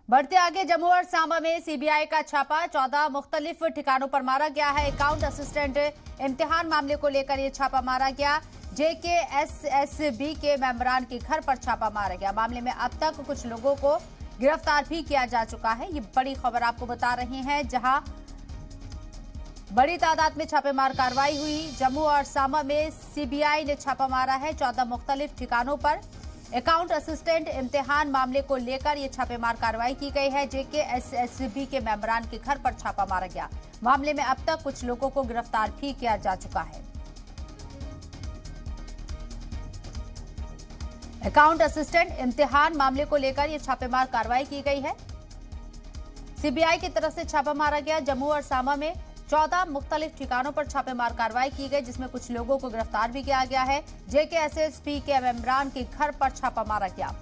बढ़ते आगे, जम्मू और सांबा में सीबीआई का छापा 14 मुख्तलिफ ठिकानों पर मारा गया है। अकाउंट असिस्टेंट इम्तिहान मामले को लेकर यह छापा मारा गया। जेकेएसएसबी के मेंबरान के घर पर छापा मारा गया। मामले में अब तक कुछ लोगों को गिरफ्तार भी किया जा चुका है। ये बड़ी खबर आपको बता रहे हैं, जहां बड़ी तादाद में छापेमार कार्रवाई हुई। जम्मू और सांबा में सीबीआई ने छापा मारा है 14 मुख्तलिफ ठिकानों पर। अकाउंट असिस्टेंट इम्तिहान मामले को लेकर यह छापेमार कार्रवाई की गई है। जेकेएसएसबी के मेंबरान के घर पर छापा मारा गया। मामले में अब तक कुछ लोगों को गिरफ्तार भी किया जा चुका है। अकाउंट असिस्टेंट इम्तिहान मामले को लेकर यह छापेमार कार्रवाई की गई है। सीबीआई की तरफ से छापा मारा गया। जम्मू और सांबा में 14 मुख्तलिफ ठिकानों पर छापेमार कार्रवाई की गई, जिसमें कुछ लोगों को गिरफ्तार भी किया गया है। जेकेएसएसबी के मेंबरान के घर पर छापा मारा गया।